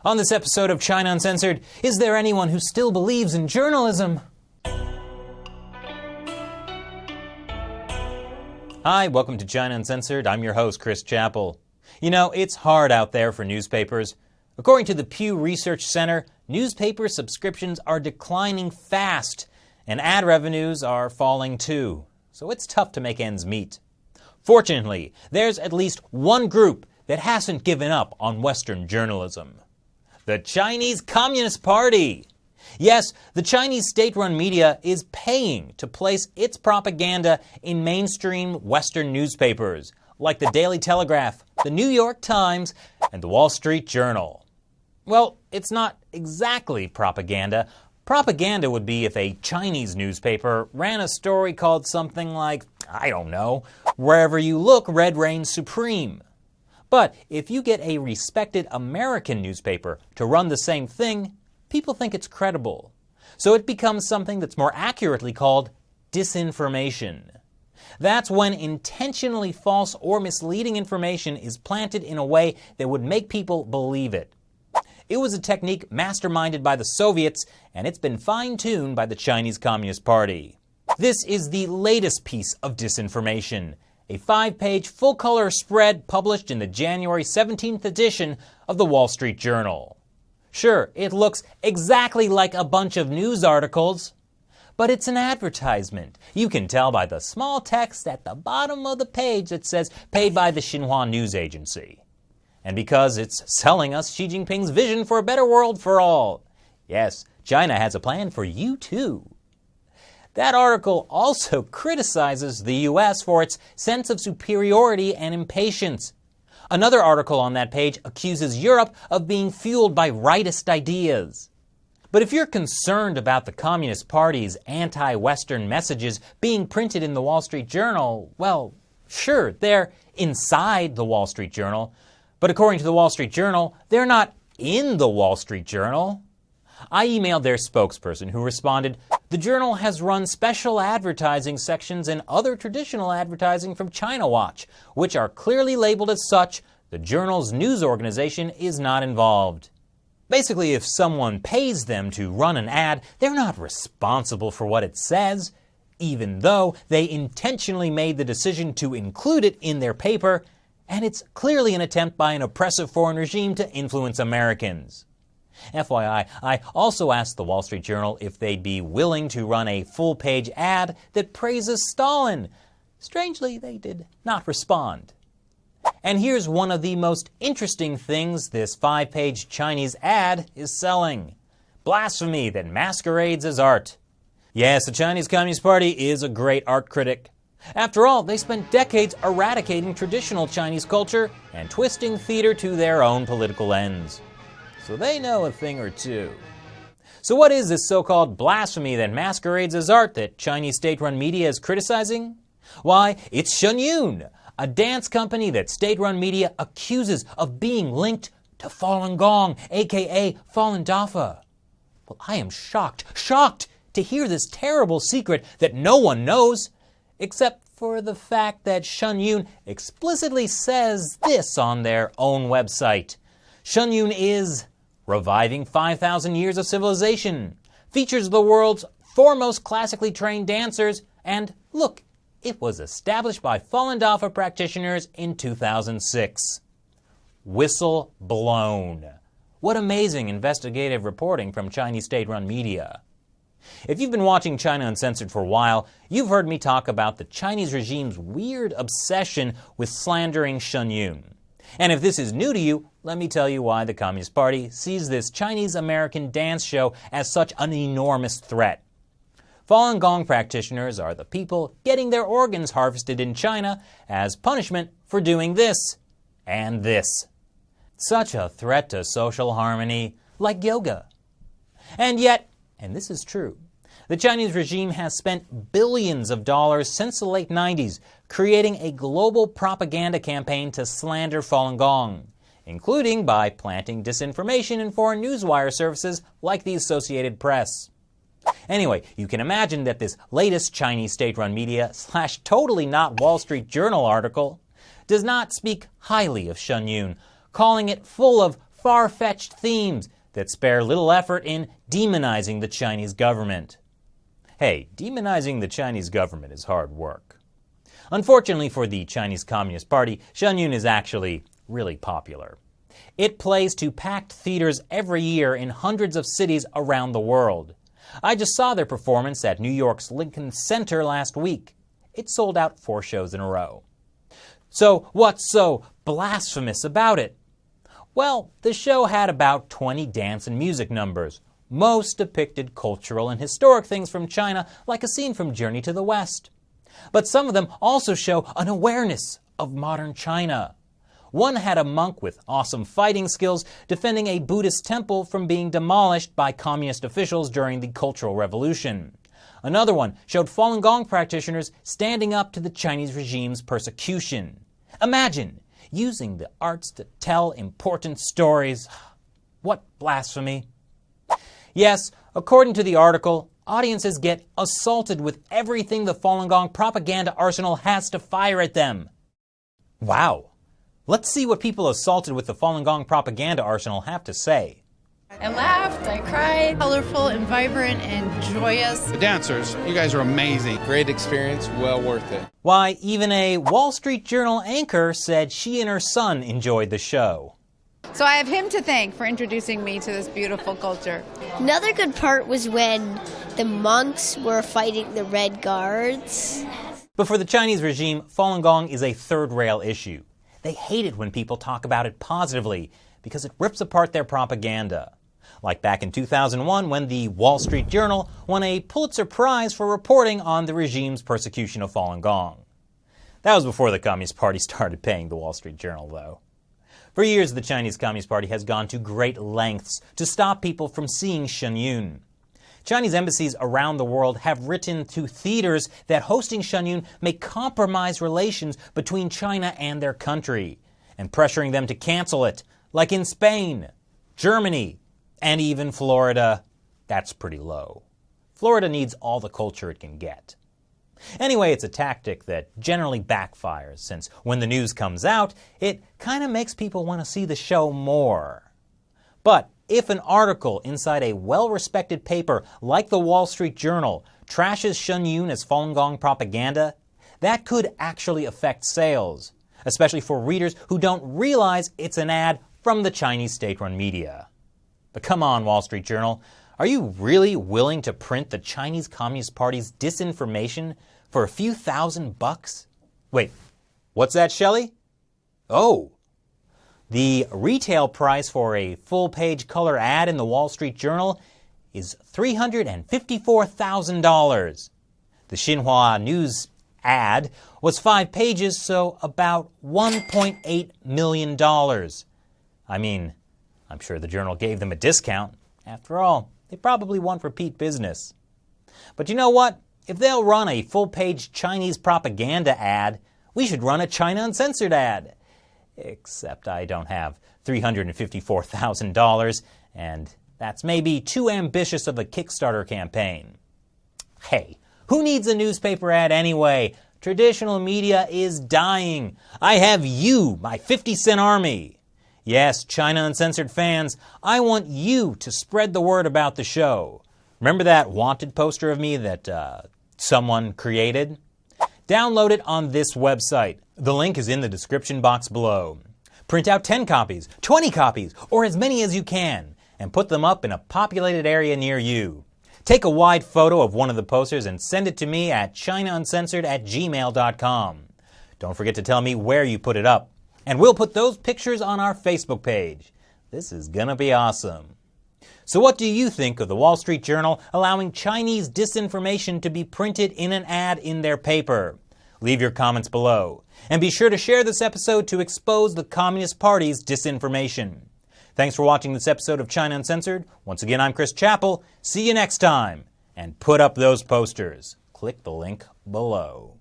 On this episode of China Uncensored, is there anyone who still believes in journalism? Hi, welcome to China Uncensored. I'm your host, Chris Chappell. You know, it's hard out there for newspapers. According to the Pew Research Center, newspaper subscriptions are declining fast, and ad revenues are falling too. So it's tough to make ends meet. Fortunately, there's at least one group that hasn't given up on Western journalism. The Chinese Communist Party. Yes, the Chinese state-run media is paying to place its propaganda in mainstream Western newspapers, like the Daily Telegraph, the New York Times, and the Wall Street Journal. Well, it's not exactly propaganda. Propaganda would be if a Chinese newspaper ran a story called something like, I don't know, "Wherever you look, red reigns supreme." But if you get a respected American newspaper to run the same thing, people think it's credible. So it becomes something that's more accurately called disinformation. That's when intentionally false or misleading information is planted in a way that would make people believe it. It was a technique masterminded by the Soviets, and it's been fine-tuned by the Chinese Communist Party. This is the latest piece of disinformation, a 5-page full-color spread published in the January 17th edition of the Wall Street Journal. Sure, it looks exactly like a bunch of news articles, but it's an advertisement. You can tell by the small text at the bottom of the page that says, paid by the Xinhua News Agency. And because it's selling us Xi Jinping's vision for a better world for all. Yes, China has a plan for you too. That article also criticizes the U.S. for its sense of superiority and impatience. Another article on that page accuses Europe of being fueled by rightist ideas. But if you're concerned about the Communist Party's anti-Western messages being printed in the Wall Street Journal, well, sure, they're inside the Wall Street Journal. But according to the Wall Street Journal, they're not in the Wall Street Journal. I emailed their spokesperson who responded, "The Journal has run special advertising sections and other traditional advertising from China Watch, which are clearly labeled as such. The Journal's news organization is not involved." Basically, if someone pays them to run an ad, they're not responsible for what it says, even though they intentionally made the decision to include it in their paper, and it's clearly an attempt by an oppressive foreign regime to influence Americans. FYI, I also asked the Wall Street Journal if they'd be willing to run a full-page ad that praises Stalin. Strangely, they did not respond. And here's one of the most interesting things this 5-page Chinese ad is selling: blasphemy that masquerades as art. Yes, the Chinese Communist Party is a great art critic. After all, they spent decades eradicating traditional Chinese culture and twisting theater to their own political ends. So they know a thing or two. So what is this so-called blasphemy that masquerades as art that Chinese state-run media is criticizing? Why, it's Shenyun, a dance company that state-run media accuses of being linked to Falun Gong, aka Falun Dafa. Well, I am shocked to hear this terrible secret that no one knows, except for the fact that Shenyun explicitly says this on their own website. Shenyun is reviving 5,000 years of civilization, features the world's foremost classically trained dancers, and look, it was established by Falun Dafa practitioners in 2006. Whistle blown. What amazing investigative reporting from Chinese state-run media. If you've been watching China Uncensored for a while, you've heard me talk about the Chinese regime's weird obsession with slandering Shenyun. And if this is new to you, let me tell you why the Communist Party sees this Chinese-American dance show as such an enormous threat. Falun Gong practitioners are the people getting their organs harvested in China as punishment for doing this and this. Such a threat to social harmony, like yoga. And yet, and this is true, the Chinese regime has spent billions of dollars since the late 90s creating a global propaganda campaign to slander Falun Gong, including by planting disinformation in foreign newswire services like the Associated Press. Anyway, you can imagine that this latest Chinese state-run media / totally not Wall Street Journal article does not speak highly of Shenyun, calling it full of far-fetched themes that spare little effort in demonizing the Chinese government. Hey, demonizing the Chinese government is hard work. Unfortunately for the Chinese Communist Party, Shenyun is actually really popular. It plays to packed theaters every year in hundreds of cities around the world. I just saw their performance at New York's Lincoln Center last week. It sold out 4 shows in a row. So what's so blasphemous about it? Well, the show had about 20 dance and music numbers. Most depicted cultural and historic things from China, like a scene from Journey to the West. But some of them also show an awareness of modern China. One had a monk with awesome fighting skills defending a Buddhist temple from being demolished by communist officials during the Cultural Revolution. Another one showed Falun Gong practitioners standing up to the Chinese regime's persecution. Imagine using the arts to tell important stories. What blasphemy! Yes, according to the article, audiences get assaulted with everything the Falun Gong propaganda arsenal has to fire at them. Wow. Let's see what people assaulted with the Falun Gong propaganda arsenal have to say. I laughed, I cried. Colorful and vibrant and joyous. The dancers, you guys are amazing. Great experience, well worth it. Why, even a Wall Street Journal anchor said she and her son enjoyed the show. So I have him to thank for introducing me to this beautiful culture. Another good part was when the monks were fighting the Red Guards. But for the Chinese regime, Falun Gong is a third-rail issue. They hate it when people talk about it positively because it rips apart their propaganda. Like back in 2001 when the Wall Street Journal won a Pulitzer Prize for reporting on the regime's persecution of Falun Gong. That was before the Communist Party started paying the Wall Street Journal, though. For years, the Chinese Communist Party has gone to great lengths to stop people from seeing Shenyun. Chinese embassies around the world have written to theaters that hosting Shenyun may compromise relations between China and their country, and pressuring them to cancel it, like in Spain, Germany, and even Florida. That's pretty low. Florida needs all the culture it can get. Anyway, it's a tactic that generally backfires, since when the news comes out, it kind of makes people want to see the show more. But if an article inside a well-respected paper like the Wall Street Journal trashes Shenyun as Falun Gong propaganda, that could actually affect sales, especially for readers who don't realize it's an ad from the Chinese state-run media. But come on, Wall Street Journal, are you really willing to print the Chinese Communist Party's disinformation for a few $1,000? Wait, what's that, Shelley? Oh. The retail price for a full-page color ad in the Wall Street Journal is $354,000. The Xinhua News ad was 5 pages, so about $1.8 million. I mean, I'm sure the Journal gave them a discount. After all, they probably want repeat business. But you know what? If they'll run a full-page Chinese propaganda ad, we should run a China Uncensored ad. Except I don't have $354,000, and that's maybe too ambitious of a Kickstarter campaign. Hey, who needs a newspaper ad anyway? Traditional media is dying. I have you, my 50-cent army. Yes, China Uncensored fans, I want you to spread the word about the show. Remember that wanted poster of me that someone created? Download it on this website. The link is in the description box below. Print out 10 copies, 20 copies, or as many as you can, and put them up in a populated area near you. Take a wide photo of one of the posters and send it to me at chinauncensored@gmail.com. Don't forget to tell me where you put it up, and we'll put those pictures on our Facebook page. This is gonna be awesome. So what do you think of the Wall Street Journal allowing Chinese disinformation to be printed in an ad in their paper? Leave your comments below. And be sure to share this episode to expose the Communist Party's disinformation. Thanks for watching this episode of China Uncensored. Once again, I'm Chris Chappell. See you next time. And put up those posters. Click the link below.